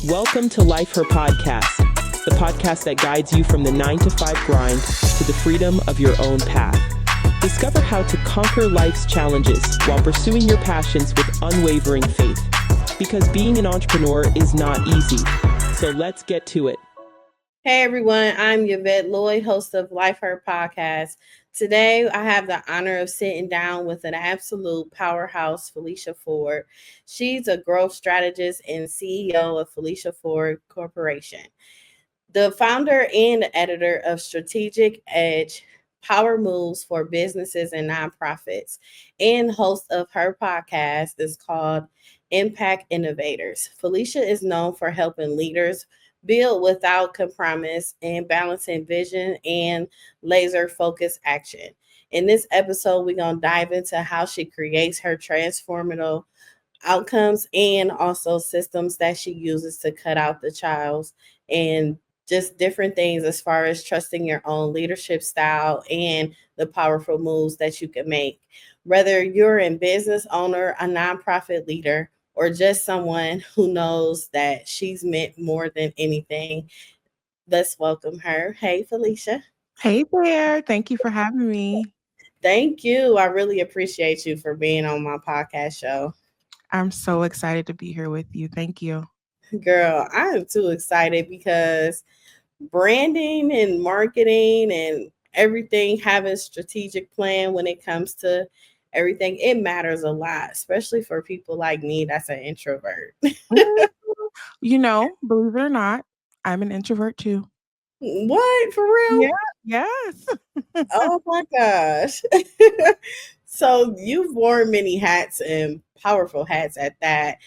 Welcome to Life Her Podcast, the podcast that guides you from the 9 to 5 grind to the freedom of your own path. Discover how to conquer life's challenges while pursuing your passions with unwavering faith. Because being an entrepreneur is not easy. So let's get to it. Hey everyone, I'm Yvette Lloyd, host of Life Her Podcast. Today, I have the honor of sitting down with an absolute powerhouse, Felicia Ford. She's a growth strategist and CEO of Felicia Ford Corporation, the founder and editor of Strategic Edge, Power Moves for Businesses and Nonprofits, and host of her podcast is called Impact Innovators. Felicia is known for helping leaders build without compromise and balancing vision and laser focused action. In this episode, we're going to dive into how she creates her transformative outcomes and also systems that she uses to cut out the trials and just different things as far as trusting your own leadership style and the powerful moves that you can make. Whether you're a business owner, a nonprofit leader, or just someone who knows that she's meant more than anything, let's welcome her. Hey, Felicia. Hey there. Thank you for having me. Thank you. I really appreciate you for being on my podcast show. I'm so excited to be here with you. Thank you. Girl, I am too excited because branding and marketing and everything, having a strategic plan when it comes to everything, it matters a lot, especially for people like me that's an introvert. Believe it or not, I'm an introvert too. What? For real? Yeah. Yes. Oh my gosh. So you've worn many hats and powerful hats at that.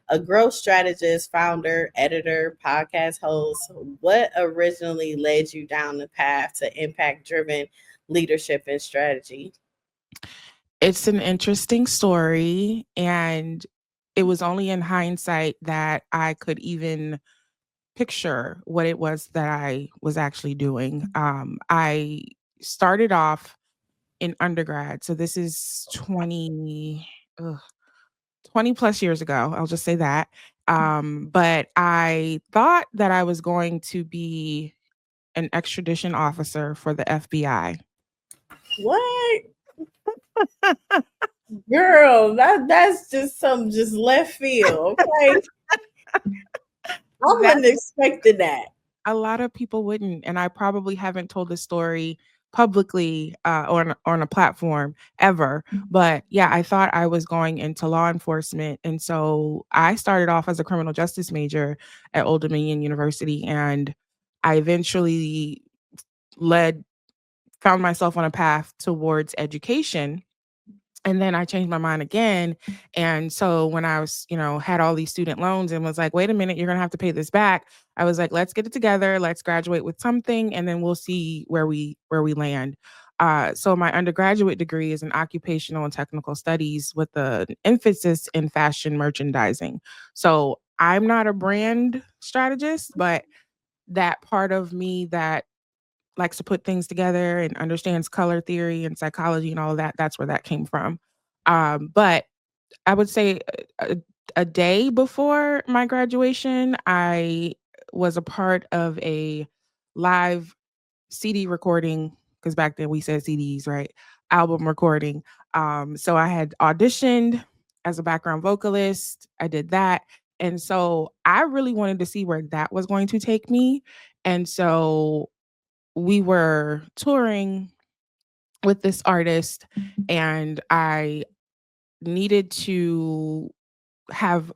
A growth strategist, founder, editor, podcast host. What originally led you down the path to impact driven leadership and strategy? It's an interesting story. And it was only in hindsight that I could even picture what it was that I was actually doing. I started off in undergrad. So this is 20 plus years ago. I'll just say that. But I thought that I was going to be an extradition officer for the FBI. What? Girl, that's just some just left field. Okay. I wouldn't expected that. A lot of people wouldn't, and I probably haven't told this story publicly on a platform ever. But yeah, I thought I was going into law enforcement, and so I started off as a criminal justice major at Old Dominion University, and I eventually found myself on a path towards education. And then I changed my mind again. And so when I was, had all these student loans and was like, wait a minute, you're going to have to pay this back. I was like, let's get it together. Let's graduate with something. And then we'll see where we land. So my undergraduate degree is in occupational and technical studies with an emphasis in fashion merchandising. So I'm not a brand strategist, but that part of me that likes to put things together and understands color theory and psychology and all of that. That's where that came from. But I would say a day before my graduation, I was a part of a live CD recording, because back then we said CDs, right? Album recording. So I had auditioned as a background vocalist. I did that. And so I really wanted to see where that was going to take me. And so we were touring with this artist, and I needed to have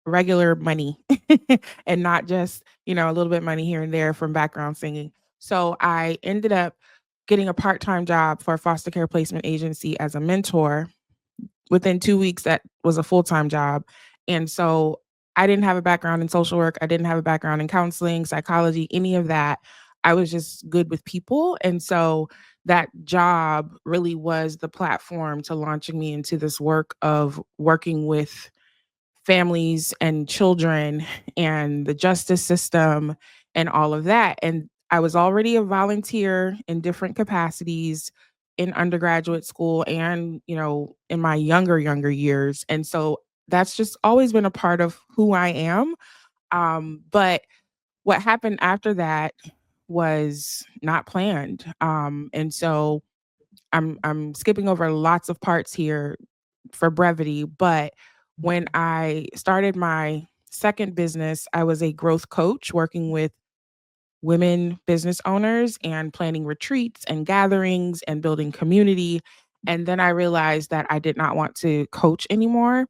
regular money and not just, a little bit of money here and there from background singing. So I ended up getting a part-time job for a foster care placement agency as a mentor. Within 2 weeks, that was a full-time job. And so I didn't have a background in social work. I didn't have a background in counseling, psychology, any of that. I was just good with people. And so that job really was the platform to launching me into this work of working with families and children and the justice system and all of that. And I was already a volunteer in different capacities in undergraduate school and, in my younger years. And so that's just always been a part of who I am. But what happened after that was not planned. And so I'm skipping over lots of parts here for brevity, but when I started my second business, I was a growth coach working with women business owners and planning retreats and gatherings and building community. And then I realized that I did not want to coach anymore.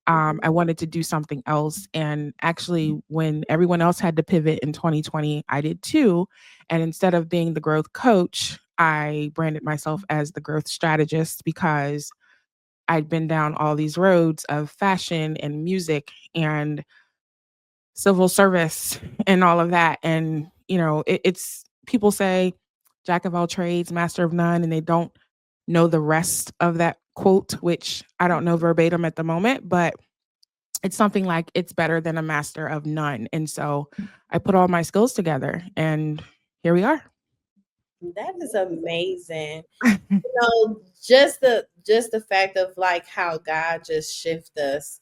I wanted to do something else. And actually, when everyone else had to pivot in 2020, I did too. And instead of being the growth coach, I branded myself as the growth strategist because I'd been down all these roads of fashion and music and civil service and all of that. And, it's people say jack of all trades, master of none, and they don't know the rest of that quote, which I don't know verbatim at the moment, but it's something like it's better than a master of none. And so I put all my skills together and here we are. That is amazing. Just the fact of like how God just shift us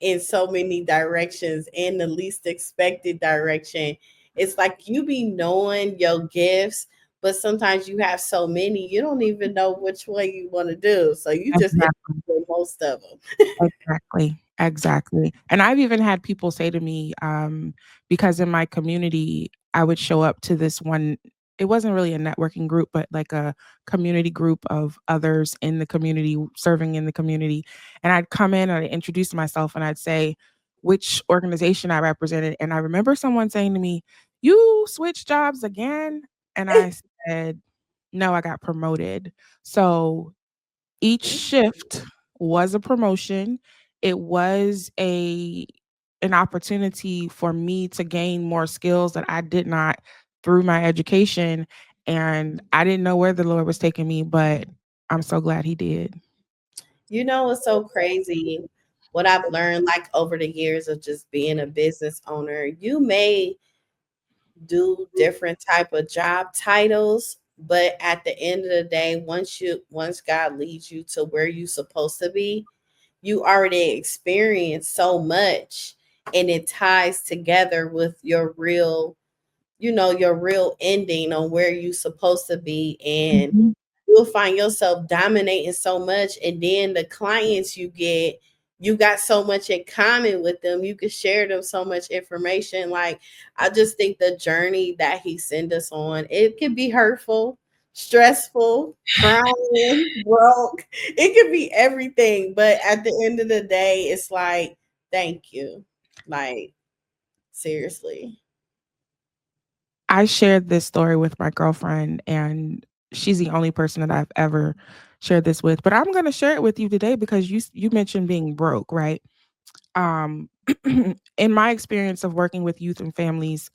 in so many directions in the least expected direction. It's like you be knowing your gifts, but sometimes you have so many you don't even know which way you want to do. So you just end up Exactly. with most of them. Exactly, exactly. And I've even had people say to me, because in my community, I would show up to this one, it wasn't really a networking group, but like a community group of others in the community, serving in the community. And I'd come in and I'd introduce myself and I'd say which organization I represented. And I remember someone saying to me, "You switched jobs again?" And I said, "No, I got promoted." So each shift was a promotion. It was a an opportunity for me to gain more skills that I did not through my education, and I didn't know where the Lord was taking me, but I'm so glad he did. You know what's so crazy? What I've learned like over the years of just being a business owner, you may do different type of job titles, but at the end of the day, once God leads you to where you're supposed to be, you already experienced so much, and it ties together with your real ending on where you're supposed to be. And Mhm. you'll find yourself dominating so much, and then the clients you get, you got so much in common with them, you can share them so much information. Like, I just think the journey that he sent us on, it could be hurtful, stressful, crying, broke, it could be everything, but at the end of the day, it's like, thank you, like, seriously. I shared this story with my girlfriend, and she's the only person that I've ever shared this with, but I'm gonna share it with you today because you mentioned being broke, right? Um, in my experience of working with youth and families,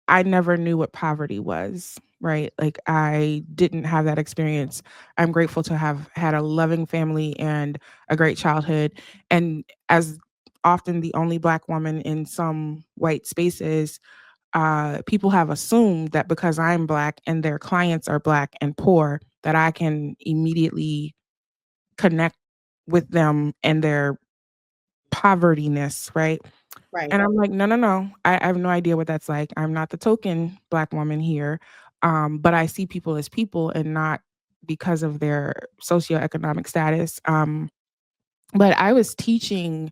I never knew what poverty was, right? Like I didn't have that experience. I'm grateful to have had a loving family and a great childhood. And as often the only Black woman in some white spaces, people have assumed that because I'm Black and their clients are Black and poor, that I can immediately connect with them and their povertyness, right? Right. And I'm like, "No, no, no. I have no idea what that's like. I'm not the token Black woman here, but I see people as people and not because of their socioeconomic status." But I was teaching,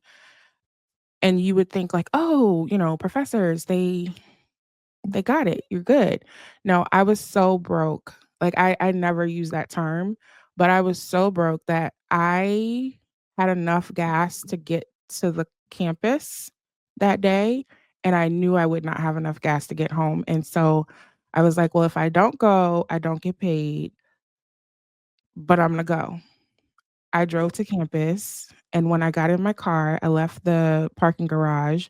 and you would think like, "Oh, professors, they got it. You're good." No, I was so broke. Like I never use that term, but I was so broke that I had enough gas to get to the campus that day, and I knew I would not have enough gas to get home. And so I was like, well, if I don't go, I don't get paid, but I'm going to go. I drove to campus, and when I got in my car, I left the parking garage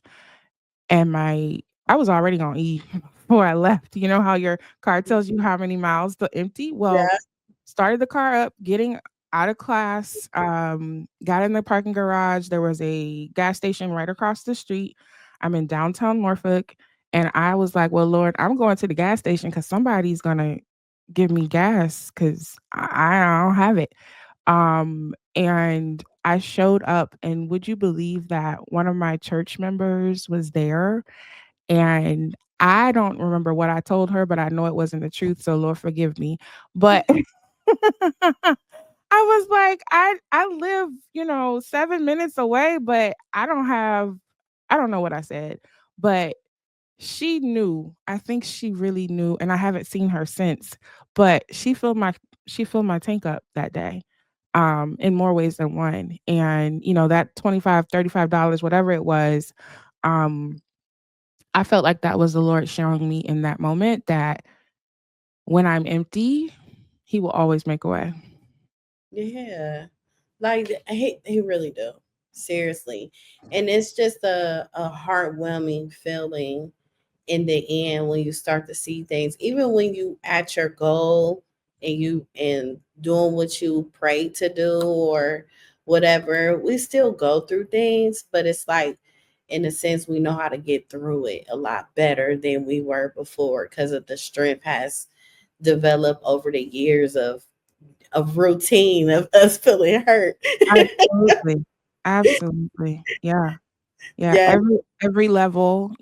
and I was already on E before I left. You know how your car tells you how many miles to empty? Well, Yeah. started the car up, getting out of class, got in the parking garage. There was a gas station right across the street. I'm in downtown Norfolk, and I was like, "Well, Lord, I'm going to the gas station because somebody's gonna give me gas because I don't have it." And I showed up, and would you believe that one of my church members was there? And I don't remember what I told her, but I know it wasn't the truth, so Lord forgive me. But I was like, I live, 7 minutes away, but I don't know what I said, but she knew. I think she really knew, and I haven't seen her since, but she filled my tank up that day, in more ways than one. And, that 25, $35, whatever it was, um, I felt like that was the Lord showing me in that moment that when I'm empty, he will always make a way. Yeah. Like he really do. Seriously. And it's just a heartwarming feeling in the end when you start to see things, even when you at your goal and doing what you pray to do or whatever, we still go through things, but it's like in a sense we know how to get through it a lot better than we were before because of the strength has developed over the years of routine of us feeling hurt. Absolutely. Absolutely. Yeah. Yeah. Yeah. Every level,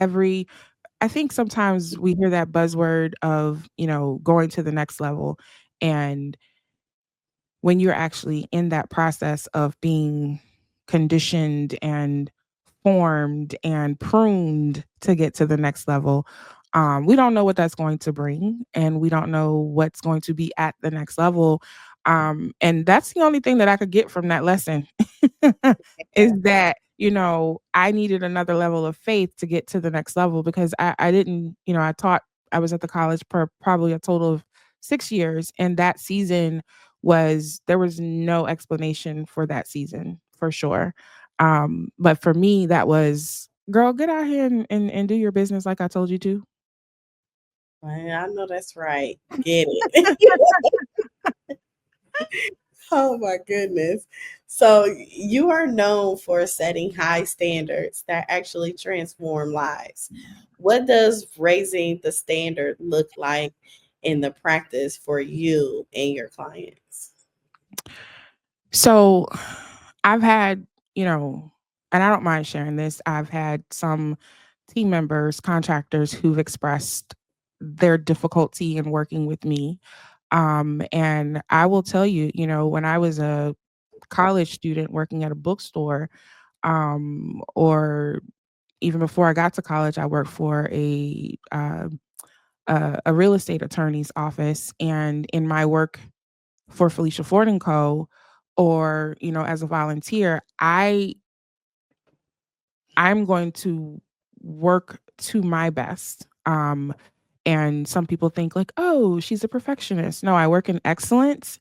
every I think sometimes we hear that buzzword of, going to the next level. And when you're actually in that process of being conditioned and formed and pruned to get to the next level, we don't know what that's going to bring, and we don't know what's going to be at the next level. And that's the only thing that I could get from that lesson is that, I needed another level of faith to get to the next level because I didn't, I was at the college for probably a total of 6 years. And that season there was no explanation for that season for sure. But for me, that was, girl, get out here and do your business like I told you to. I know that's right. Get it. Oh my goodness. So you are known for setting high standards that actually transform lives. What does raising the standard look like in the practice for you and your clients? So I've had, and I don't mind sharing this, I've had some team members, contractors who've expressed their difficulty in working with me. And I will tell you, when I was a college student working at a bookstore, or even before I got to college, I worked for a real estate attorney's office. And in my work for Felicia Ford Co, or as a volunteer, I'm going to work to my best. And some people think like, oh, she's a perfectionist. No, I work in excellence.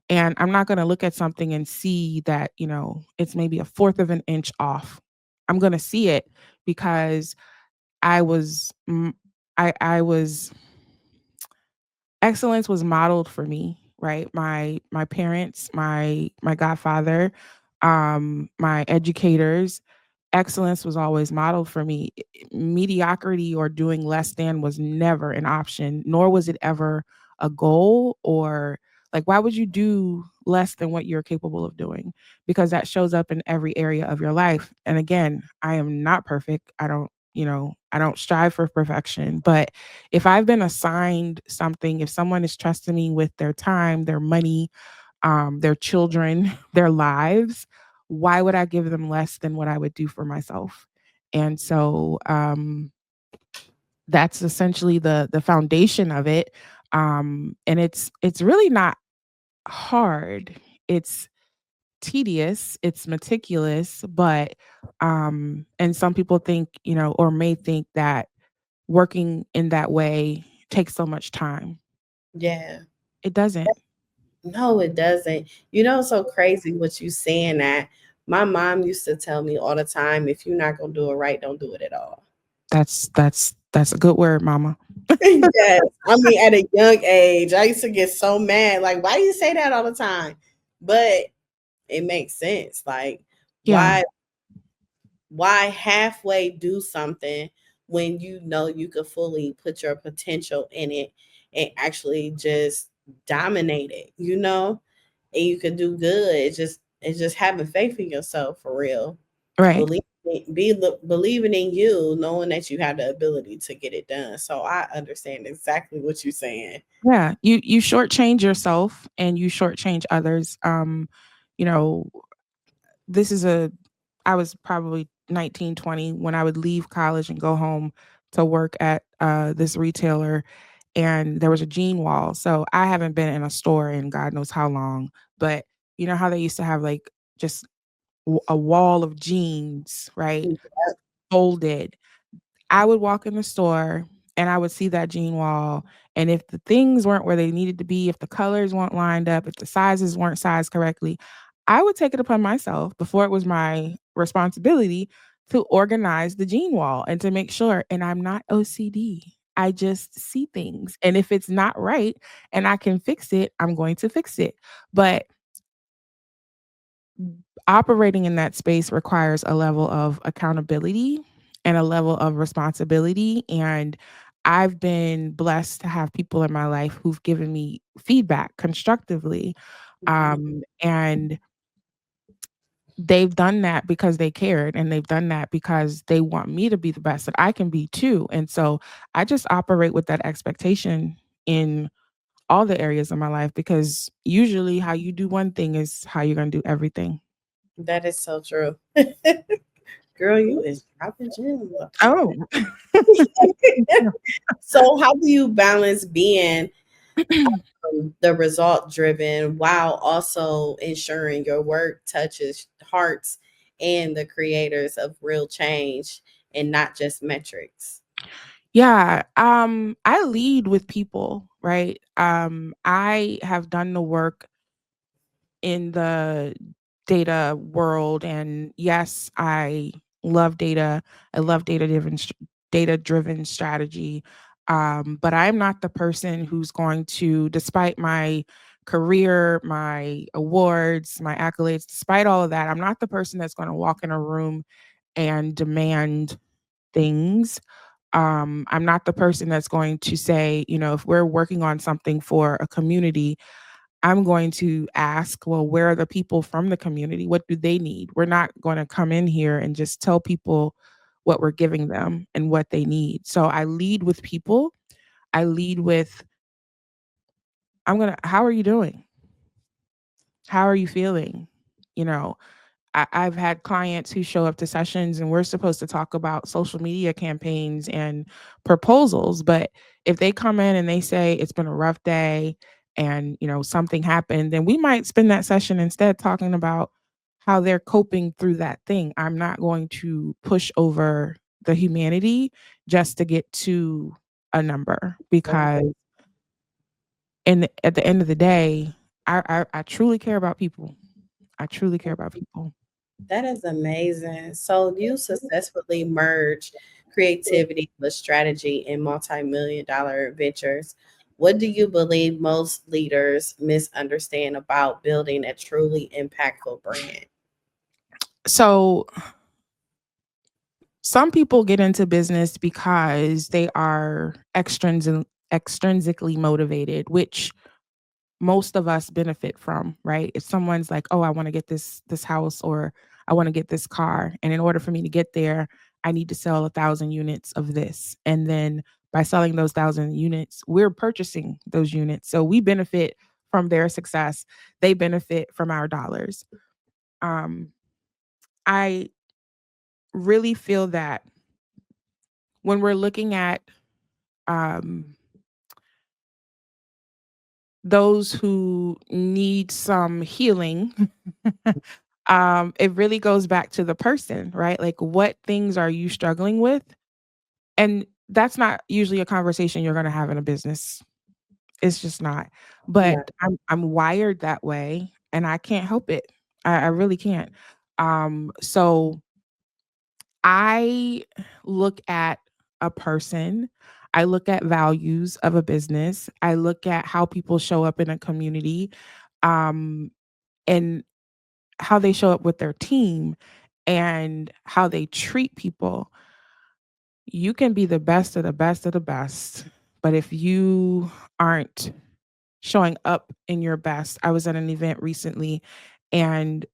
And I'm not going to look at something and see that, it's maybe a fourth of an inch off. I'm going to see it because I was, mm, I was excellence was modeled for me, right? My parents, my godfather, my educators, excellence was always modeled for me. Mediocrity or doing less than was never an option, nor was it ever a goal. Or like, why would you do less than what you're capable of doing? Because that shows up in every area of your life. And again, I am not perfect. I don't strive for perfection, but if I've been assigned something, if someone is trusting me with their time, their money, their children, their lives, why would I give them less than what I would do for myself? And so that's essentially the foundation of it. And it's really not hard. It's tedious, it's meticulous, but and some people think, or may think that working in that way takes so much time. Yeah. It doesn't. No, it doesn't. It's so crazy what you saying that. My mom used to tell me all the time, if you're not gonna do it right, don't do it at all. That's a good word, mama. Yes. I mean, at a young age, I used to get so mad. Like, why do you say that all the time? But it makes sense. Like, Yeah, why halfway do something when you know you could fully put your potential in it and actually just dominate it? and you can do good. It's just having faith in yourself for real. Right. Believe believing in you, knowing that you have the ability to get it done. So I understand exactly what you're saying. Yeah. You shortchange yourself and you shortchange others. You know, this is a I was probably 19, 20 when I would leave college and go home to work at this retailer, and there was a jean wall. So I haven't been in a store in God knows how long, but you know how they used to have like just a wall of jeans, right? Folded. I would walk in the store and I would see that jean wall. And if the things weren't where they needed to be, if the colors weren't lined up, if the sizes weren't sized correctly, I would take it upon myself before it was my responsibility to organize the jean wall and to make sure. And I'm not OCD. I just see things. And if it's not right and I can fix it, I'm going to fix it. But operating in that space requires a level of accountability and a level of responsibility. And I've been blessed to have people in my life who've given me feedback constructively. And they've done that because they cared, and they've done that because they want me to be the best that I can be too. And so I just operate with that expectation in all the areas of my life, because usually how you do one thing is how you're going to do everything. That is so true. Girl, you is dropping gems. Oh. So how do you balance being the result driven while also ensuring your work touches hearts and the creators of real change and not just metrics? Yeah, I lead with people, right? I have done the work in the data world, and yes, I love data. I love data driven strategy. But I'm not the person who's going to, despite my career, my awards, my accolades, despite all of that, I'm not the person that's going to walk in a room and demand things. I'm not the person that's going to say, if we're working on something for a community, I'm going to ask, well, where are the people from the community? What do they need? We're not going to come in here and just tell people what we're giving them and what they need. So I lead with people. I lead with, how are you doing? How are you feeling? You know, I've had clients who show up to sessions and we're supposed to talk about social media campaigns and proposals. But if they come in and they say it's been a rough day and, something happened, then we might spend that session instead talking about how they're coping through that thing. I'm not going to push over the humanity just to get to a number, because at the end of the day, I truly care about people. I truly care about people. That is amazing. So you successfully merge creativity with strategy in multi-million dollar ventures. What do you believe most leaders misunderstand about building a truly impactful brand? So some people get into business because they are extrinsically motivated, which most of us benefit from, right? If someone's like, "Oh, I want to get this house, or I want to get this car, and in order for me to get there, I need to sell 1,000 units of this." And then by selling those 1,000 units, we're purchasing those units. So we benefit from their success. They benefit from our dollars. Um, I really feel that when we're looking at um, those who need some healing, it really goes back to the person, right? Like, what things are you struggling with? And that's not usually a conversation you're going to have in a business. It's just not. Yeah. But I'm wired that way, and I can't help it. I really can't. So I look at a person, I look at values of a business, I look at how people show up in a community, um, and how they show up with their team and how they treat people. You can be the best of the best of the best, but if you aren't showing up in your best. I was at an event recently, and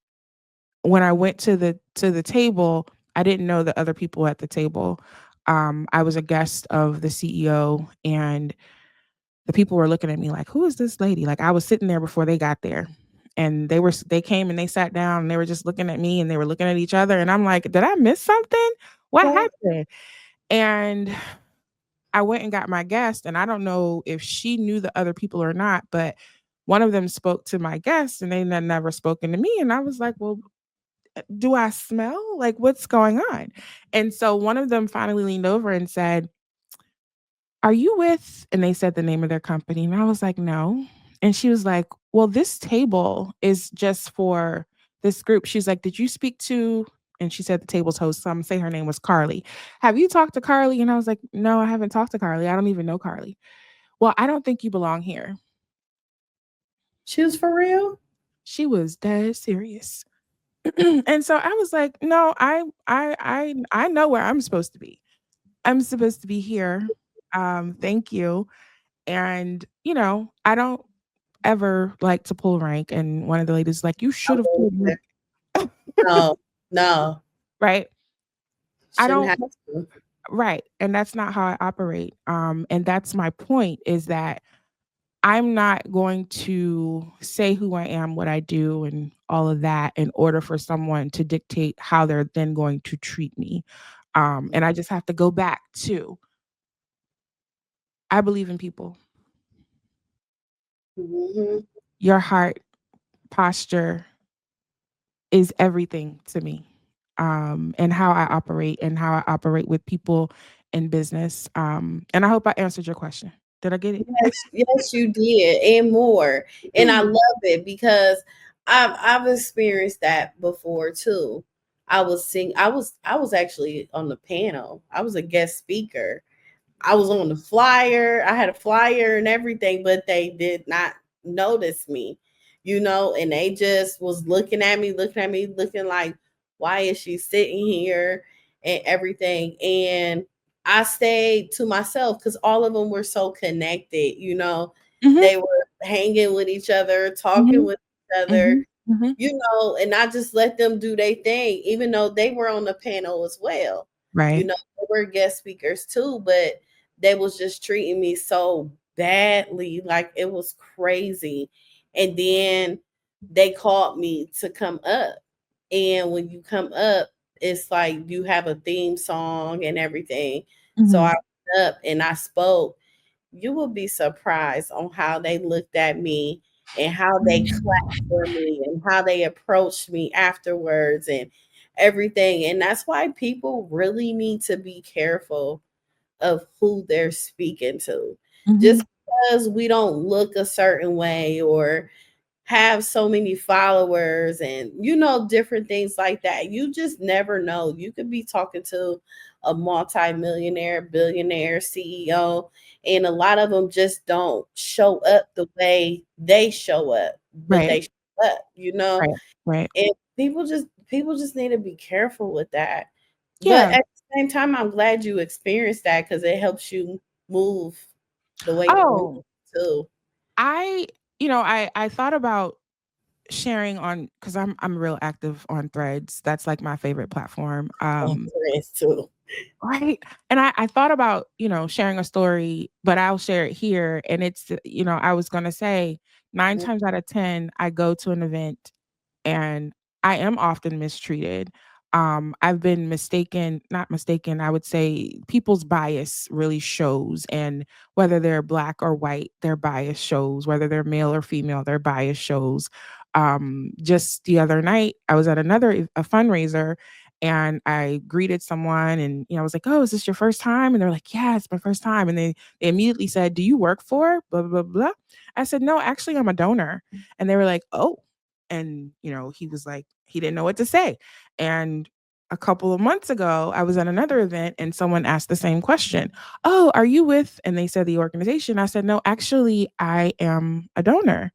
when I went to the table, I didn't know the other people at the table. I was a guest of the CEO, and the people were looking at me like, "Who is this lady?" Like, I was sitting there before they got there, and they came and they sat down and they were just looking at me and they were looking at each other, and I'm like, "Did I miss something? What Yeah. happened?" And I went and got my guest, and I don't know if she knew the other people or not, but one of them spoke to my guest and they had never spoken to me. And I was like, "Well, do I smell? Like, what's going on?" And so one of them finally leaned over and said, "Are you with," and they said the name of their company. And I was like, "No." And she was like, "Well, this table is just for this group." She's like, "Did you speak to," and she said the table's host, so I'm gonna say her name was Carly. "Have you talked to Carly?" And I was like, "No, I haven't talked to Carly. I don't even know Carly." "Well, I don't think you belong here." She was for real? She was dead serious. And so I was like, "No, I know where I'm supposed to be. I'm supposed to be here. Thank you." And, I don't ever like to pull rank. And one of the ladies like, "You I should have pulled wouldn't. rank." No, no, Right? I shouldn't don't have to. right. And that's not how I operate. And that's my point, is that I'm not going to say who I am, what I do, and all of that in order for someone to dictate how they're then going to treat me. And I just have to go back to, I believe in people. Mhm. Your heart posture is everything to me. And how I operate with people in business. And I hope I answered your question. Did I get it? Yes, yes, you did, and more. And I love it because I've experienced that before too. I was actually on the panel. I was a guest speaker. I was on the flyer. I had a flyer and everything, but they did not notice me, and they just was looking at me, looking like, why is she sitting here and everything? And I stayed to myself because all of them were so connected, Mhm, they were hanging with each other, talking mhm, with each other, mhm, mhm. and I just let them do their thing, even though they were on the panel as well. Right. They were guest speakers too, but they was just treating me so badly, like it was crazy. And then they called me to come up. And when you come up, it's like you have a theme song and everything. So I Mhm. went up and I spoke. You will be surprised on how they looked at me and how they clapped for me and how they approached me afterwards and everything. And that's why people really need to be careful of who they're speaking to. Just Mhm. because we don't look a certain way or have so many followers and different things like that. You just never know. You could be talking to a multi-millionaire, billionaire CEO, and a lot of them just don't show up the way they show up, but Right, they show up. right, right. And people just need to be careful with that. But Yeah. at the same time, I'm glad you experienced that because it helps you move the way you move Oh, too. I I thought about sharing on, because I'm real active on Threads. That's like my favorite platform. On friends too. Right. And I thought about, sharing a story, but I'll share it here. And it's, I was gonna say 9 times out of 10, I go to an event and I am often mistreated. I've been not mistaken, I would say people's bias really shows, and whether they're black or white, their bias shows, whether they're male or female, their bias shows. Just the other night, I was at a fundraiser, and I greeted someone, and I was like, "Oh, is this your first time?" And they're like, "Yeah, it's my first time." And they immediately said, "Do you work for blah blah blah?" I said, "No, actually I'm a donor." And they were like, "Oh." And, he was like, he didn't know what to say. And a couple of months ago, I was at another event and someone asked the same question. "Oh, are you with," and they said the organization. I said, "No, actually, I am a donor."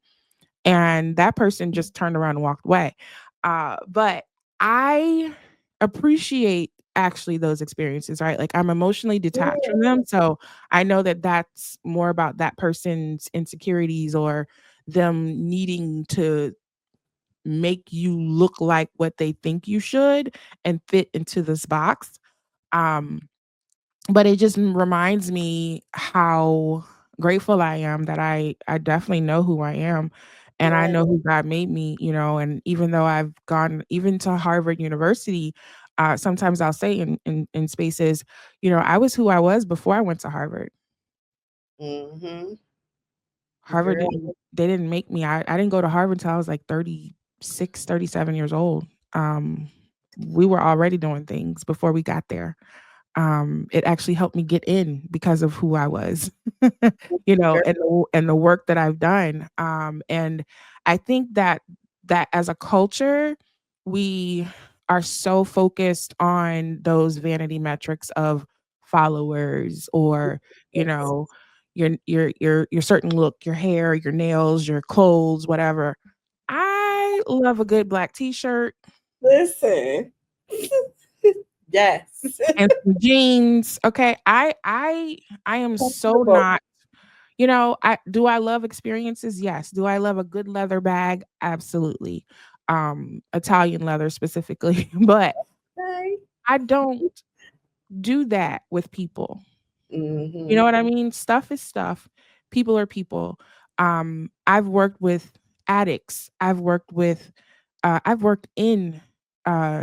And that person just turned around and walked away. But I appreciate actually those experiences, right? Like I'm emotionally detached from them. So I know that that's more about that person's insecurities or them needing to make you look like what they think you should and fit into this box. Um, but it just reminds me how grateful I am that I definitely know who I am and I Yeah. know who God made me, you know, and even though I've gone even to Harvard University, sometimes I'll say in spaces, you know, I was who I was before I went to Harvard. Mm-hmm. Harvard Girl. they didn't make me. I didn't go to Harvard until I was like 36, 37 years old. We were already doing things before we got there. It actually helped me get in because of who I was, you know, Girl. and the work that I've done. And I think that as a culture, we are so focused on those vanity metrics of followers or, you Yes. know, your certain look, your hair, your nails, your clothes, whatever. I love a good black t-shirt Listen. Yes. and some jeans. Okay. I am so Comfortable. not, you know, I love experiences? Yes. Do I love a good leather bag? Absolutely. Italian leather specifically, but Okay. I don't do that with people. You know Mm-hmm. what I mean? Stuff is stuff. People are people. I've worked with addicts. I've worked in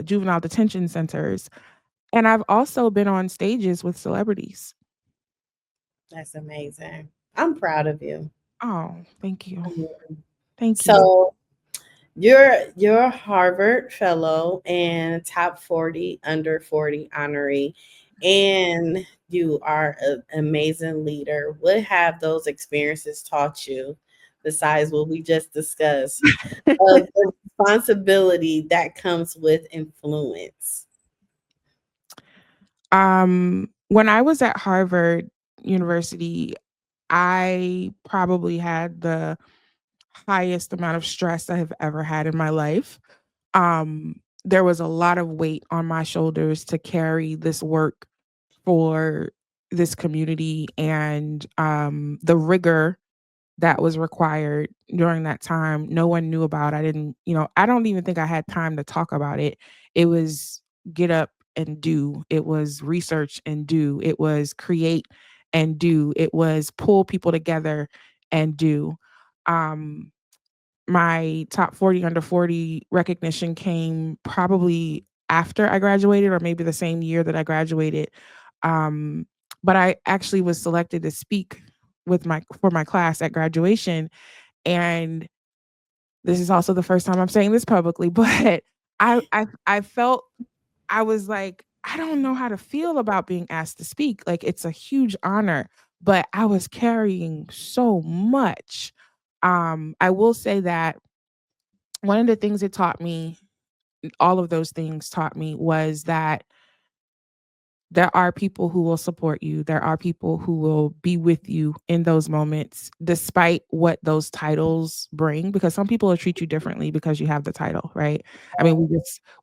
juvenile detention centers. And I've also been on stages with celebrities. That's amazing. I'm proud of you. Oh, thank you. Mhm. Thank you. So you're a Harvard fellow and top 40 under 40 honoree, and you are an amazing leader. What have those experiences taught you besides what we just discussed of the responsibility that comes with influence? When I was at Harvard University, I probably had the highest amount of stress I have ever had in my life. There was a lot of weight on my shoulders to carry this work for this community and the rigor that was required during that time. No one knew about. I didn't, you know, I don't even think I had time to talk about it. It was get up and do. It was research and do. It was create and do. It was pull people together and do. Um, my top 40 under 40 recognition came probably after I graduated or maybe the same year that I graduated. Um, but I actually was selected to speak with my for my class at graduation, and this is also the first time I'm saying this publicly, but I felt I was like, I don't know how to feel about being asked to speak. Like it's a huge honor, but I was carrying so much. I will say that one of the things it taught me, all of those things taught me was that there are people who will support you. There are people who will be with you in those moments, despite what those titles bring, because some people will treat you differently because you have the title, right? I mean,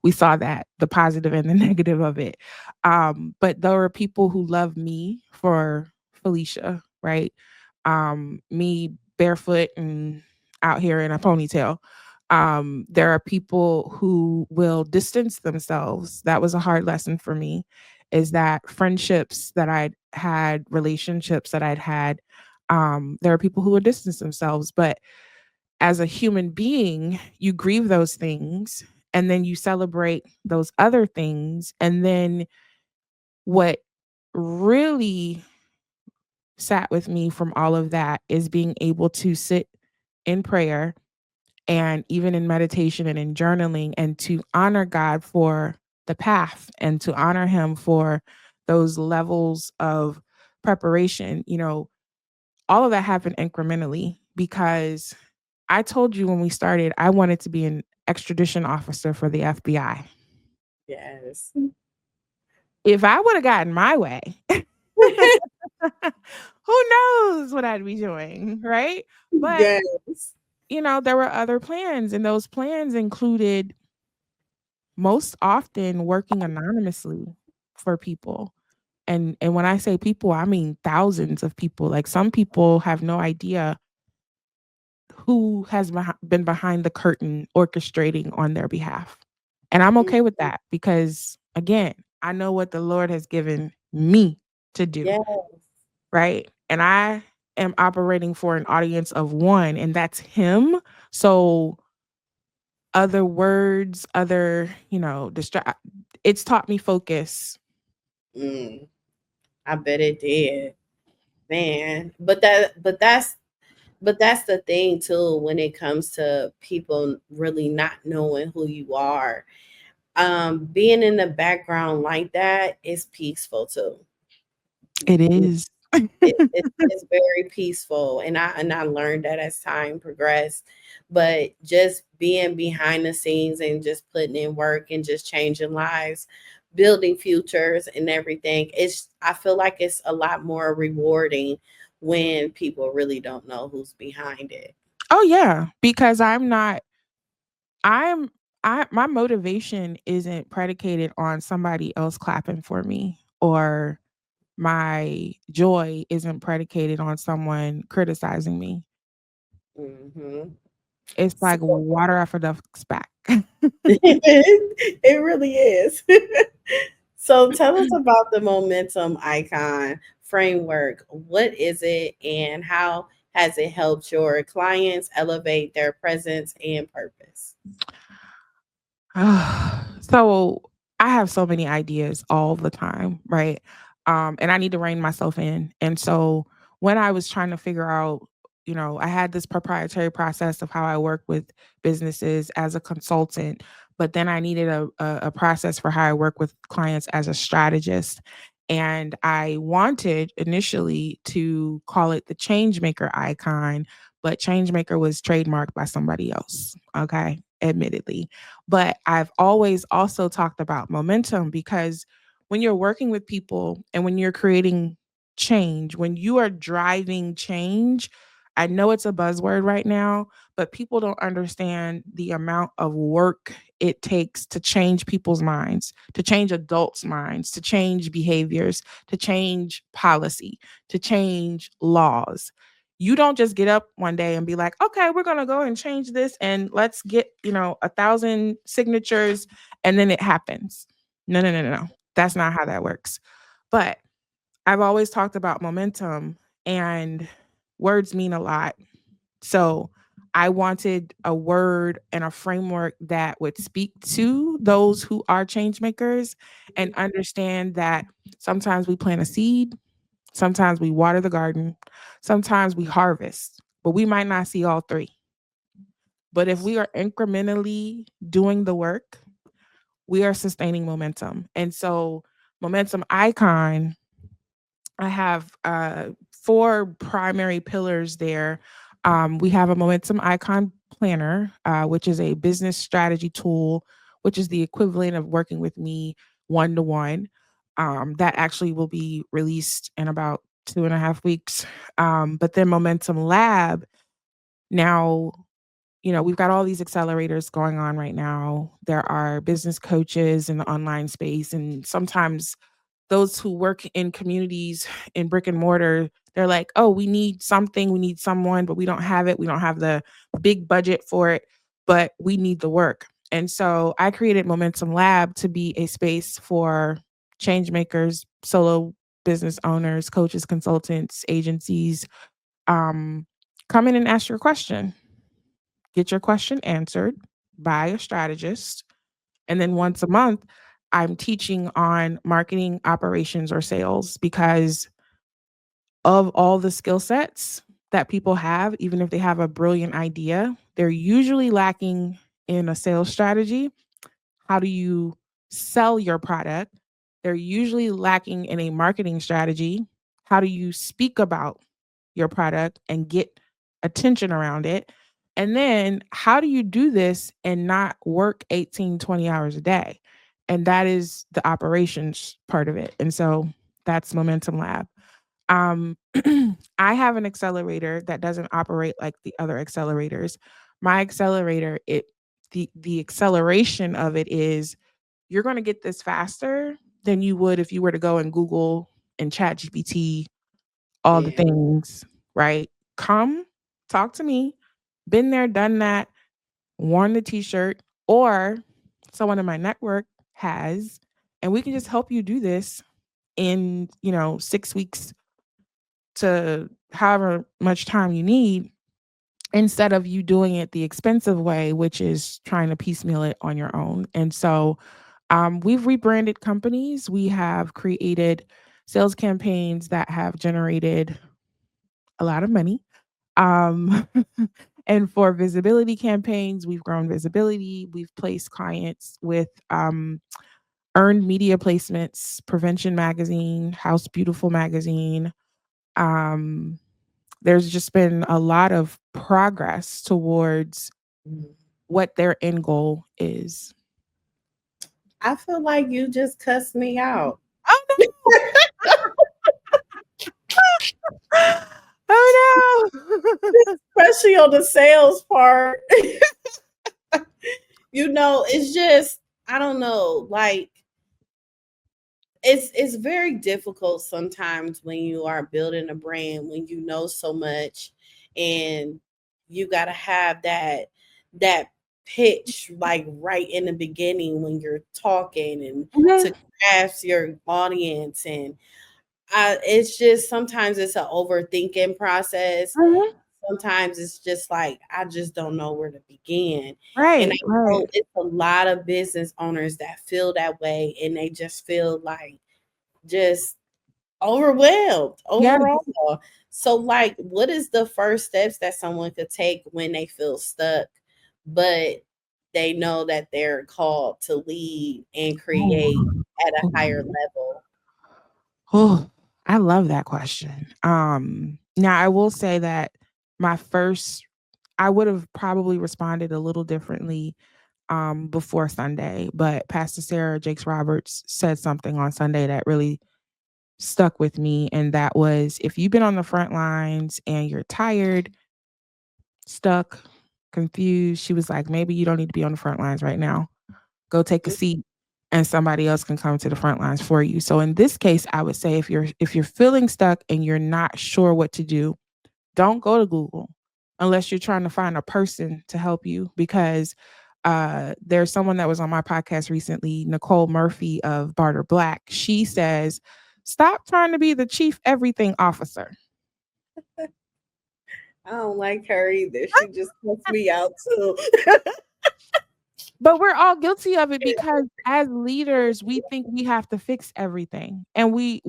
we saw that, the positive and the negative of it. But there are people who love me for Felicia, right? Me barefoot and out here in a ponytail. There are people who will distance themselves. That was a hard lesson for me, is that friendships that I'd had, relationships that I'd had, there are people who will distance themselves. But as a human being, you grieve those things and then you celebrate those other things. And then what really sat with me from all of that is being able to sit in prayer and even in meditation and in journaling and to honor God for the path and to honor him for those levels of preparation. You know, all of that happened incrementally because I told you when we started, I wanted to be an extradition officer for the FBI. Yes. If I would have gotten my way, who knows what I'd be doing, right? But, Yes. you know, there were other plans, and those plans included most often working anonymously. for people. And when I say people, I mean thousands of people. Like some people have no idea who has been behind the curtain orchestrating on their behalf. And I'm okay with that because, again, I know what the Lord has given me to do, Yeah. right? And I am operating for an audience of one, and that's Him. So, other words, other, it's taught me focus. Mm, I bet it did, man. But that's the thing too when it comes to people really not knowing who you are. Being in the background like that is peaceful too. It is. It's very peaceful, and I learned that as time progressed. But just being behind the scenes and just putting in work and just changing lives, building futures and everything, I feel like it's a lot more rewarding when people really don't know who's behind it. Oh, yeah, because I'm my motivation isn't predicated on somebody else clapping for me, or my joy isn't predicated on someone criticizing me. Hmm. It's So like water off a duck's back. it really is. So tell us about the momentum icon framework. What is it and how has it helped your clients elevate their presence and purpose? So I have so many ideas all the time, right? And I need to rein myself in. And so when I was trying to figure out, I had this proprietary process of how I work with businesses as a consultant, but then I needed a process for how I work with clients as a strategist. And I wanted initially to call it the Changemaker icon, but Changemaker was trademarked by somebody else. Okay, admittedly. But I've always also talked about momentum because when you're working with people and when you're creating change, when you are driving change, I know it's a buzzword right now, but people don't understand the amount of work it takes to change people's minds, to change adults' minds, to change behaviors, to change policy, to change laws. You don't just get up one day and be like, okay, we're going to go and change this and let's get, 1,000 signatures and then it happens. No, no, no, no, no. That's not how that works. But I've always talked about momentum, and words mean a lot. So I wanted a word and a framework that would speak to those who are change makers and understand that sometimes we plant a seed, sometimes we water the garden, sometimes we harvest, but we might not see all three. But if we are incrementally doing the work, we are sustaining momentum. And so, momentum icon, I have four primary pillars there. We have a momentum icon planner, which is a business strategy tool, which is the equivalent of working with me one to one. That actually will be released in about 2.5 weeks. But then Momentum Lab, now, we've got all these accelerators going on right now. There are business coaches in the online space, and sometimes those who work in communities in brick and mortar, they're like, oh, we need something, we need someone, but we don't have it. We don't have the big budget for it, but we need the work. And so I created Momentum Lab to be a space for change makers, solo business owners, coaches, consultants, agencies. Um, Come in and ask your question, get your question answered by a strategist. And then once a month, I'm teaching on marketing, operations, or sales because of all the skill sets that people have, even if they have a brilliant idea, they're usually lacking in a sales strategy. How do you sell your product? They're usually lacking in a marketing strategy. How do you speak about your product and get attention around it? And then how do you do this and not work 18, 20 hours a day? And that is the operations part of it. And so that's Momentum Lab. Um, I have an accelerator that doesn't operate like the other accelerators. My accelerator, the acceleration of it is you're going to get this faster than you would if you were to go and Google and chat GPT all the Yeah. things, right? Come talk to me. Been there, done that, worn the t-shirt, or someone in my network has, and we can just help you do this in, 6 weeks to however much time you need, instead of you doing it the expensive way, which is trying to piecemeal it on your own. And so we've rebranded companies. We have created sales campaigns that have generated a lot of money. Um, and for visibility campaigns, we've grown visibility. We've placed clients with earned media placements, Prevention Magazine, House Beautiful Magazine. Um, there's just been a lot of progress towards Mhm. what their end goal is. I feel like you just cussed me out. Oh no! Oh no! Especially on the sales part. It's just, I don't know, like it's very difficult sometimes when you are building a brand, when you know so much, and you got to have that pitch like right in the beginning when you're talking, and Mhm, to grasp your audience. And it's just, sometimes it's an overthinking process. mhm. Sometimes it's just like I just don't know where to begin. And I Right, know right. it's a lot of business owners that feel that way, and they just feel like just overwhelmed Yeah. overall. So, like, what is the first steps that someone could take when they feel stuck, but they know that they're called to lead and create Oh, at a higher oh, level? oh, I love that question. Now I will say that my first I would have probably responded a little differently before Sunday, but Pastor Sarah Jakes Roberts said something on Sunday that really stuck with me, and that was, if you've been on the front lines and you're tired, stuck, confused, she was like, maybe you don't need to be on the front lines right now. Go take a seat and somebody else can come to the front lines for you. So in this case, I would say if you're feeling stuck and you're not sure what to do, don't go to Google unless you're trying to find a person to help you, because there's someone that was on my podcast recently, Nicole Murphy of Barter Black. She says, stop trying to be the chief everything officer. I don't like her either. She just puts me out too. But we're all guilty of it because as leaders, we think we have to fix everything. And we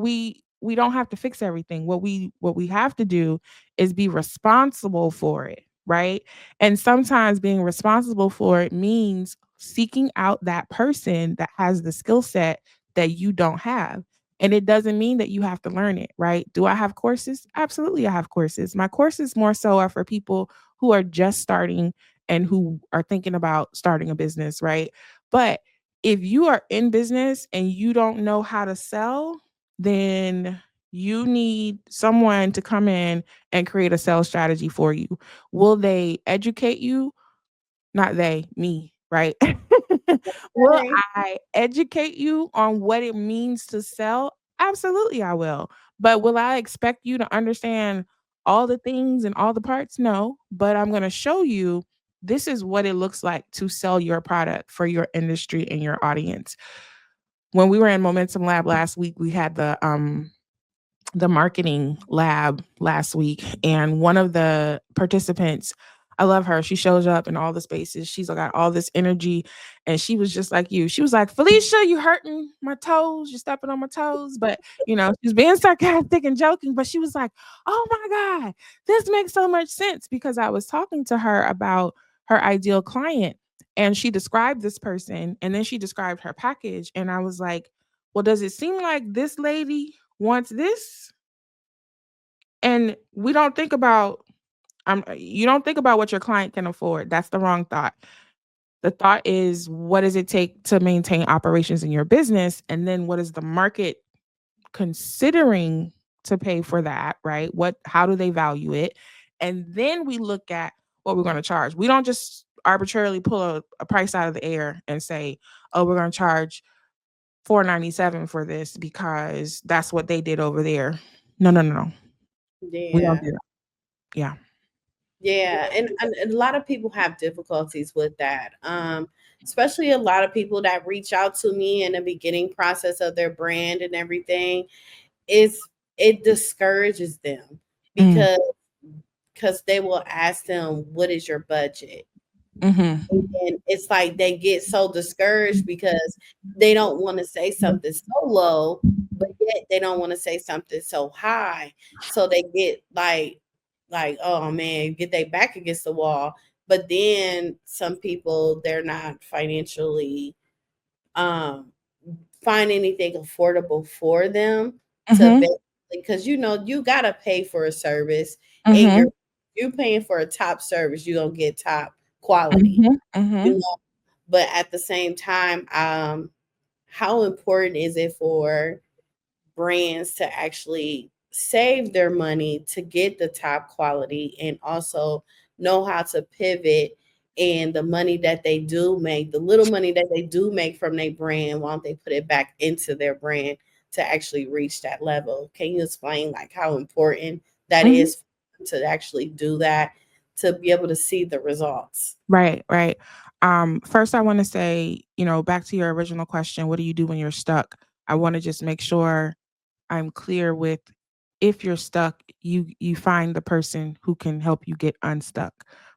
don't have to fix everything. What we have to do is be responsible for it, right? And sometimes being responsible for it means seeking out that person that has the skill set that you don't have. And it doesn't mean that you have to learn it, right? Do I have courses? Absolutely, I have courses. My courses more so are for people who are just starting and who are thinking about starting a business, right? But if you are in business and you don't know how to sell, then you need someone to come in and create a sales strategy for you. Will they educate you? Not they, me, right? Will Okay. I educate you on what it means to sell? Absolutely, I will. But will I expect you to understand all the things and all the parts? No. But I'm going to show you this is what it looks like to sell your product for your industry and your audience. When we were in Momentum Lab last week, we had the marketing lab last week, and one of the participants, I love her, she shows up in all the spaces, she's got all this energy, and she was just like you. She was like, Felicia, you hurting my toes, you're stepping on my toes. But she's being sarcastic and joking, but she was like, oh my God, this makes so much sense, because I was talking to her about her ideal client, and she described this person, and then she described her package, and I was like, well, does it seem like this lady wants this? And we don't think about you don't think about what your client can afford. That's the wrong thought. The thought is, what does it take to maintain operations in your business? And then what is the market considering to pay for that, right? How do they value it? And then we look at what we're going to charge. We don't just arbitrarily pull a price out of the air and say, oh, we're going to charge $4.97 for this because that's what they did over there. No, no, no, no. We don't Yeah. do that. Yeah. Yeah, and a lot of people have difficulties with that. Especially a lot of people that reach out to me in the beginning process of their brand and everything. It discourages them Mm. because they will ask them, "What is your budget?" Mm-hmm. And it's like they get so discouraged because they don't want to say something so low, but yet they don't want to say something so high. So they get like, oh man, get their back against the wall. But then some people, they're not financially um find anything affordable for them to Mm-hmm. basically, because you gotta pay for a service, and Mm-hmm. you're paying for a top service, you're gonna get top quality, Mm-hmm. Mm-hmm. you know. But at the same time, how important is it for brands to actually save their money to get the top quality and also know how to pivot, and the money that they do make, the little money that they do make from their brand, why don't they put it back into their brand to actually reach that level? Can you explain like how important that Mm-hmm. is to actually do that, to be able to see the results? Right, right. First I want to say, back to your original question, what do you do when you're stuck? I want to just make sure I'm clear with, if you're stuck, you find the person who can help you get unstuck.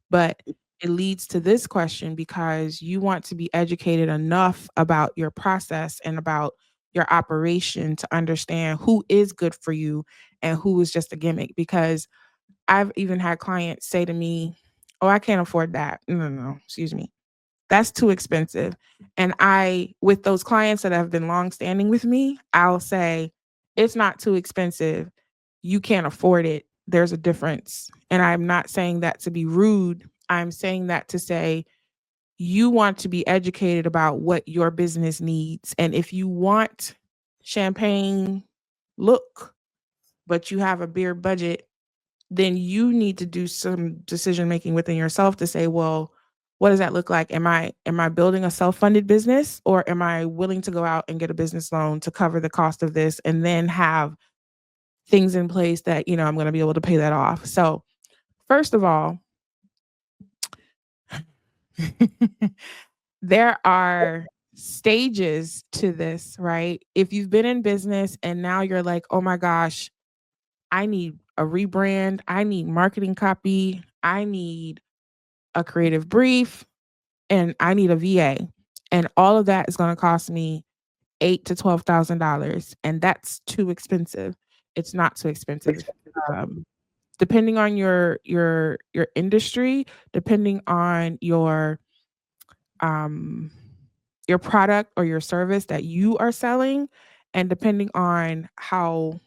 But it leads to this question because you want to be educated enough about your process and about your operation to understand who is good for you and who is just a gimmick. Because I've even had clients say to me, "Oh, I can't afford that." No, no, no, excuse me. That's too expensive. And with those clients that have been long standing with me, I'll say, it's not too expensive. You can't afford it. There's a difference. And I'm not saying that to be rude. I'm saying that to say, you want to be educated about what your business needs. And if you want champagne look, but you have a beer budget, then you need to do some decision making within yourself to say, well, what does that look like? Am I building a self-funded business, or am I willing to go out and get a business loan to cover the cost of this and then have things in place that, I'm going to be able to pay that off. So, first of all, there are stages to this, right? If you've been in business and now you're like, "Oh my gosh, I need a rebrand, I need marketing copy, I need a creative brief, and I need a VA." And all of that is going to cost me $8,000 to $12,000, and that's too expensive. It's not too expensive. Um, Depending on your industry, depending on um, your product or your service that you are selling, and depending on how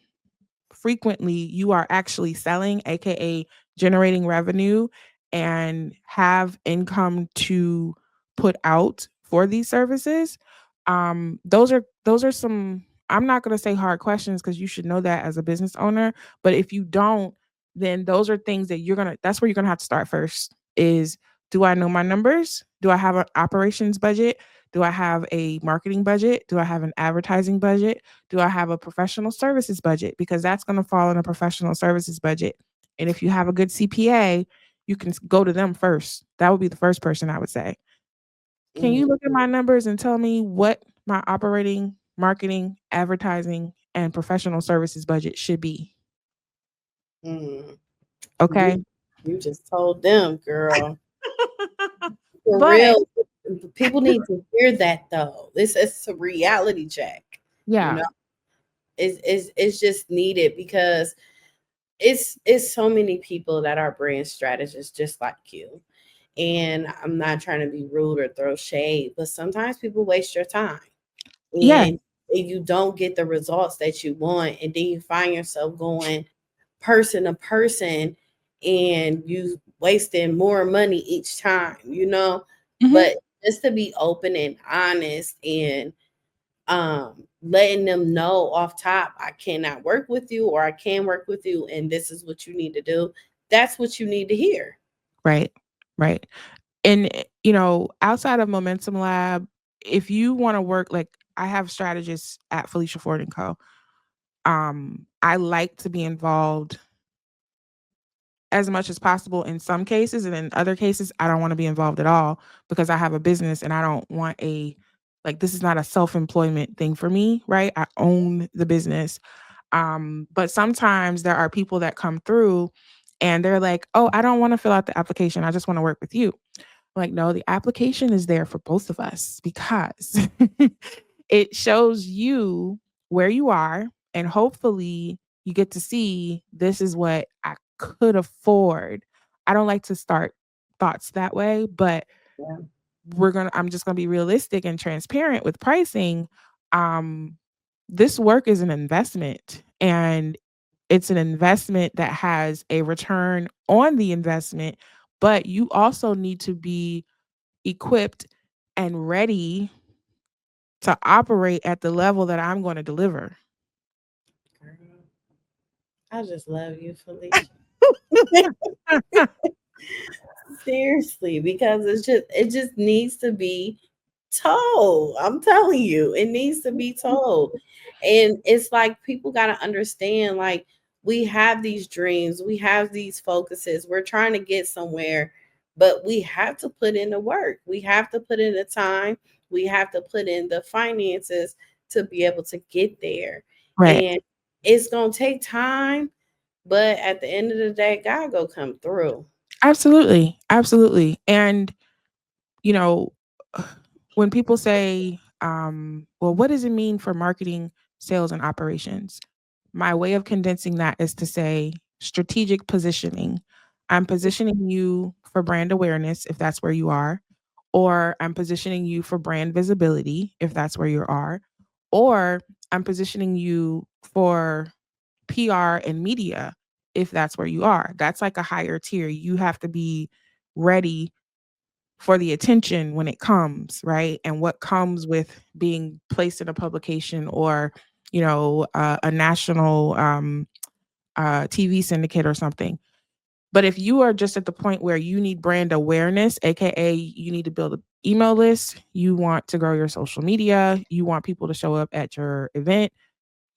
frequently you are actually selling, aka generating revenue and have income to put out for these services. Those are some, I'm not going to say hard questions because you should know that as a business owner, but if you don't, then those are things that that's where you're going to have to start first. Is, do I know my numbers? Do I have an operations budget? Do I have a marketing budget? Do I have an advertising budget? Do I have a professional services budget? Because that's going to fall in a professional services budget. And if you have a good CPA, you can go to them first. That would be the first person I would say. Can you look at my numbers and tell me what my operating, marketing, advertising, and professional services budget should be? Mm. You Okay. you just told them, girl. For But real, people need to hear that though. It's a reality check. You yeah. know, it's just needed because it's so many people that are brand strategists just like you. And I'm not trying to be rude or throw shade, but sometimes people waste your time, Yeah. and you don't get the results that you want, and then you find yourself going person to person, and you wasting more money each time, Hmm. but just to be open and honest, and letting them know off top, I cannot work with you, or I can work with you, and this is what you need to do. That's what you need to hear. Right. Right. And outside of Momentum Lab, if you want to work, like, I have strategists at Felicia Ford Co. I like to be involved as much as possible in some cases, and in other cases I don't want to be involved at all because I have a business and I don't want this is not a self-employment thing for me, right? I own the business. But sometimes there are people that come through and they're like, "Oh, I don't want to fill out the application. I just want to work with you." Like, no, the application is there for both of us because it shows you where you are, and hopefully you get to see this is what I could afford. I don't like to start thoughts that way, but Yeah. I'm just gonna be realistic and transparent with pricing. Um, this work is an investment, and it's an investment that has a return on the investment, but you also need to be equipped and ready to operate at the level that I'm going to deliver. Girl, I just love you, Felicia. Seriously, because it just needs to be told. I'm telling you, it needs to be told. And it's like people got to understand, like, we have these dreams, we have these focuses, we're trying to get somewhere, but we have to put in the work, we have to put in the time, we have to put in the finances to be able to get there. Right. And it's going to take time, but at the end of the day, God go come through. Absolutely. Absolutely. And, you know, when people say, well, what does it mean for marketing, sales, and operations? My way of condensing that is to say strategic positioning. I'm positioning you for brand awareness if that's where you are, or I'm positioning you for brand visibility if that's where you are, or I'm positioning you for PR and media if that's where you are. That's like a higher tier. You have to be ready for the attention when it comes, right? And what comes with being placed in a publication or, a national TV syndicate or something. But if you are just at the point where you need brand awareness, AKA you need to build an email list, you want to grow your social media, you want people to show up at your event,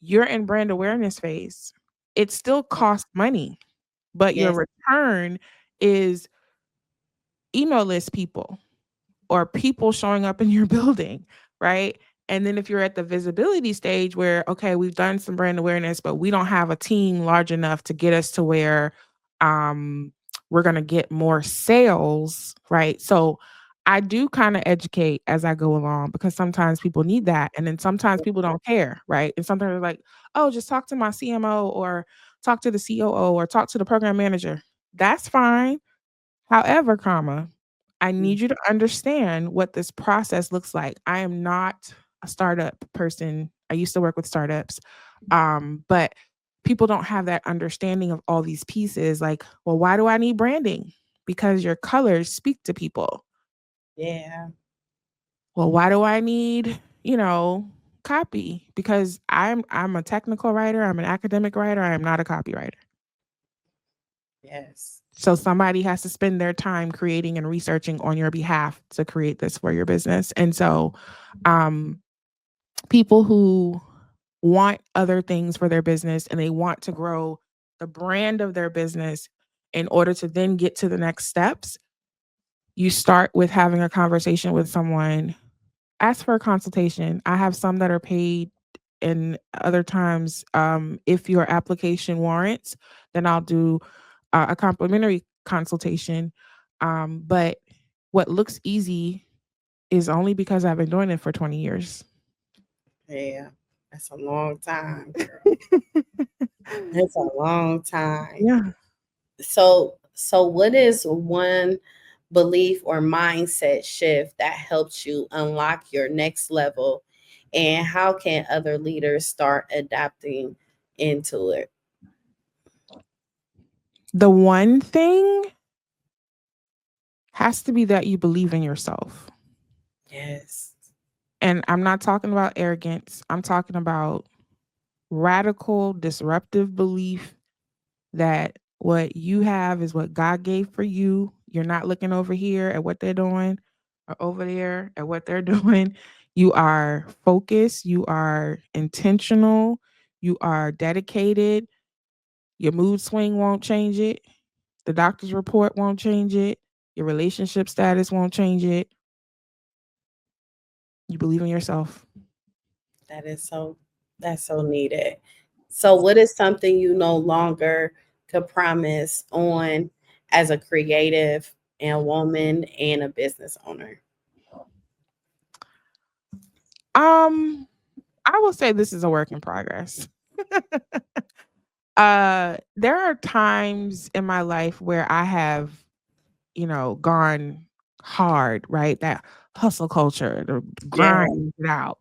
you're in brand awareness phase. It still costs money, but your Yes. return is email list people or people showing up in your building, right? And then if you're at the visibility stage where, okay, we've done some brand awareness, but we don't have a team large enough to get us to where um, we're going to get more sales, right? So I do kind of educate as I go along because sometimes people need that. And then sometimes people don't care, right? And sometimes they're like, oh, just talk to my CMO or talk to the COO or talk to the program manager. That's fine. However, I Mm. need you to understand what this process looks like. I am not a startup person. I used to work with startups. But people don't have that understanding of all these pieces. Like, well, why do I need branding? Because your colors speak to people. Yeah. Well, why do I need, copy? Because I'm a technical writer, I'm an academic writer, I am not a copywriter. Yes. So somebody has to spend their time creating and researching on your behalf to create this for your business. And so um, people who want other things for their business and they want to grow the brand of their business in order to then get to the next steps, you start with having a conversation with someone. Ask for a consultation. I have some that are paid, and other times, if your application warrants, then I'll do a complimentary consultation. But what looks easy is only because I've been doing it for 20 years. Yeah. That's a long time, girl. That's a long time. Yeah. So what is one belief or mindset shift that helps you unlock your next level, and how can other leaders start adapting into it? The one thing has to be that you believe in yourself. Yes. And I'm not talking about arrogance. I'm talking about radical, disruptive belief that what you have is what God gave for you. You're not looking over here at what they're doing or over there at what they're doing. You are focused, you are intentional, you are dedicated. Your mood swing won't change it. The doctor's report won't change it. Your relationship status won't change it. You believe in yourself. That is so that's so needed. So what is something you no longer could promise on as a creative and woman and a business owner? Um, I will say this is a work in progress. There are times in my life where I have, gone hard, right? That hustle culture, the Yeah. grind it out.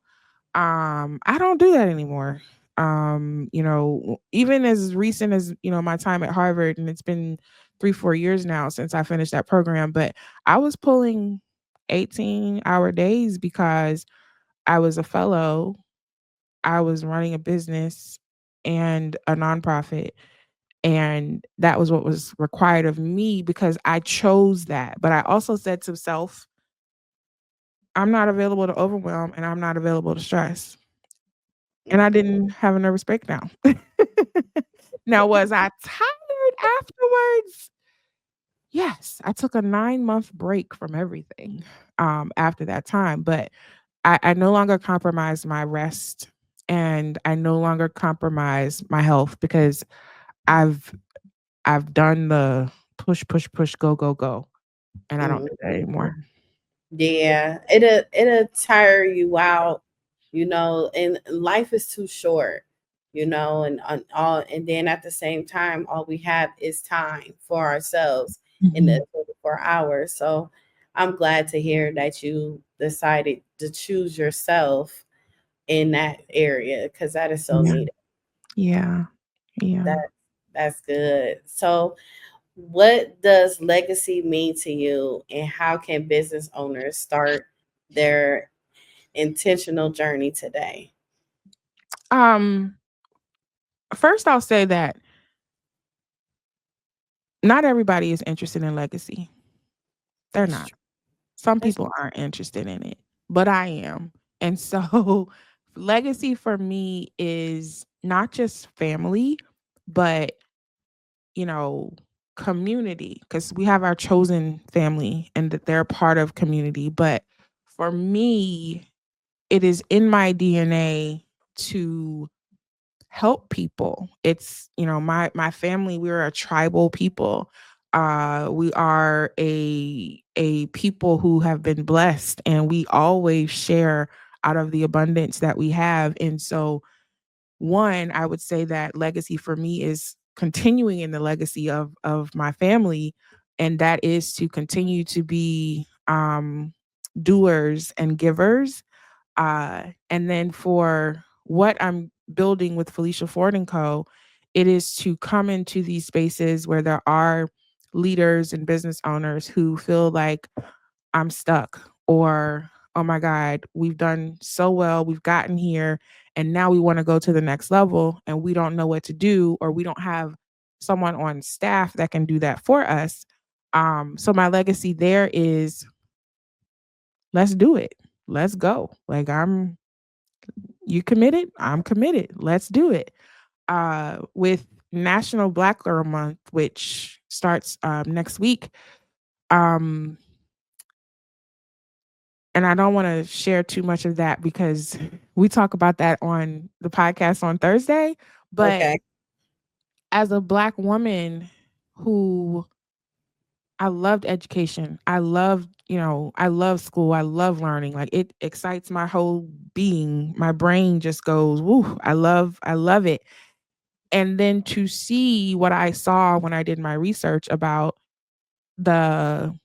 I don't do that anymore. Even as recent as, my time at Harvard, and it's been 3-4 years now since I finished that program, but I was pulling 18-hour days because I was a fellow, I was running a business and a nonprofit. And that was what was required of me because I chose that. But I also said to self, I'm not available to overwhelm and I'm not available to stress. And I Mhm. didn't have a nervous breakdown. Now, was I tired afterwards? Yes, I took a 9-month break from everything after that time, but I no longer compromise my rest and I no longer compromise my health because I've I've done the push, push, push, go, go, go, and I don't Mhm. do that anymore. Yeah, it'll tire you out, and life is too short, and then at the same time, all we have is time for ourselves in Mhm. the 24 hours. So I'm glad to hear that you decided to choose yourself in that area because that is so Yeah, needed. yeah, yeah. That that's good. So what does legacy mean to you, and how can business owners start their intentional journey today? Um, First I'll say that not everybody is interested in legacy. They're That's not. true. Some That's people aren't interested in it, but I am. And so legacy for me is not just family, but, you know, community, because we have our chosen family and that they're part of community. But for me, it is in my DNA to help people. It's, my family, we're a tribal people. We are a people who have been blessed and we always share out of the abundance that we have. And so one, I would say that legacy for me is continuing in the legacy of my family, and that is to continue to be doers and givers, and then for what I'm building with Felicia Ford Co, it is to come into these spaces where there are leaders and business owners who feel like I'm stuck, or oh my God, we've done so well, we've gotten here, and now we want to go to the next level and we don't know what to do, or we don't have someone on staff that can do that for us. So my legacy there is let's do it. Let's go. Like you committed? I'm committed. Let's do it. With National Black Girl Month, which starts next week. Um, and I don't want to share too much of that because we talk about that on the podcast on Thursday. But Okay. as a Black woman who I loved education, I love school, I love learning. Like it excites my whole being. My brain just goes, woo, I love it. And then to see what I saw when I did my research about the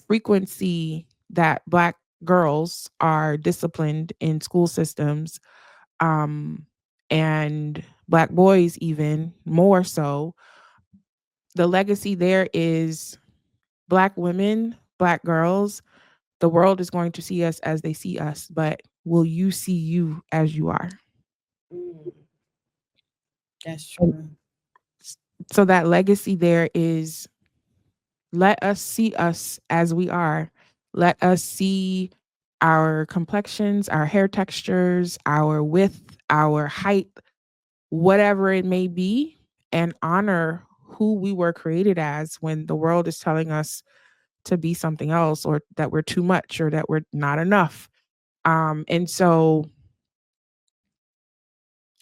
frequency that Black girls are disciplined in school systems, um, and Black boys even more so, the legacy there is Black women, Black girls, the world is going to see us as they see us, but will you see you as you are? Mm, that's And true. so that legacy there is let us see us as we are. Let us see. our complexions, our hair textures, our width, our height, whatever it may be, and honor who we were created as when the world is telling us to be something else, or that we're too much, or that we're not enough. And so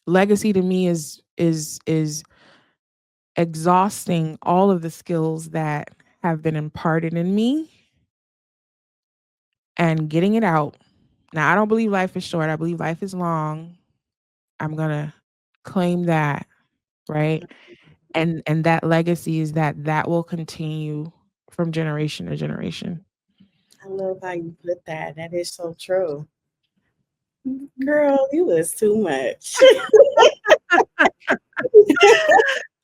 legacy to me is exhausting all of the skills that have been imparted in me and getting it out. Now, I don't believe life is short. I believe life is long. I'm going to claim that, right? And that legacy is that will continue from generation to generation. I love how you put that. That is so true. Girl, you was too much.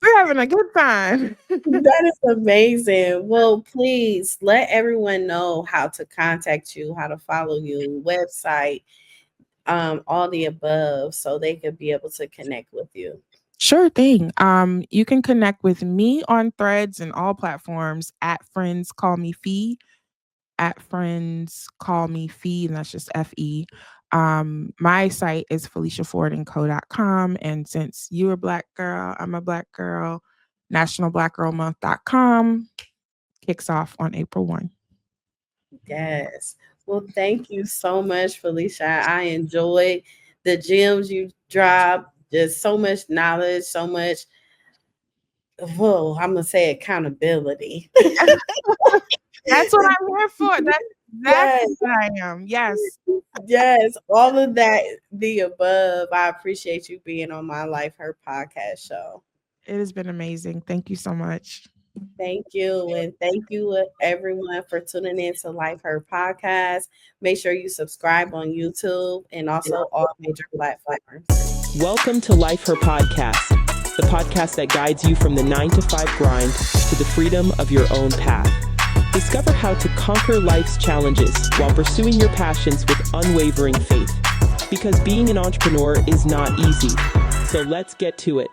We're having a good time. That is amazing. Well, please let everyone know how to contact you, how to follow you, website, all the above, so they could be able to connect with you. Sure thing. You can connect with me on Threads and all platforms at Friends Call Me Fee, at Friends Call Me Fee, and that's just FE. My site is FeliciaFordCo.com. And since you're a Black girl, I'm a Black girl, NationalBlackGirlMonth.com kicks off on April 1. Yes. Well, thank you so much, Felicia. I enjoyed the gems you dropped. Just so much knowledge, so much, whoa, I'm going to say accountability. That's what I'm here for. That's Yes. what I am. Yes. Yes, all of that, the above. I appreciate you being on my Life Her podcast show. It has been amazing. Thank you so much. Thank you. And thank you, everyone, for tuning in to Life Her podcast. Make sure you subscribe on YouTube and also all major platforms. Welcome to Life Her Podcast, the podcast that guides you from the 9-to-5 grind to the freedom of your own path. Discover how to conquer life's challenges while pursuing your passions with unwavering faith. Because being an entrepreneur is not easy. So let's get to it.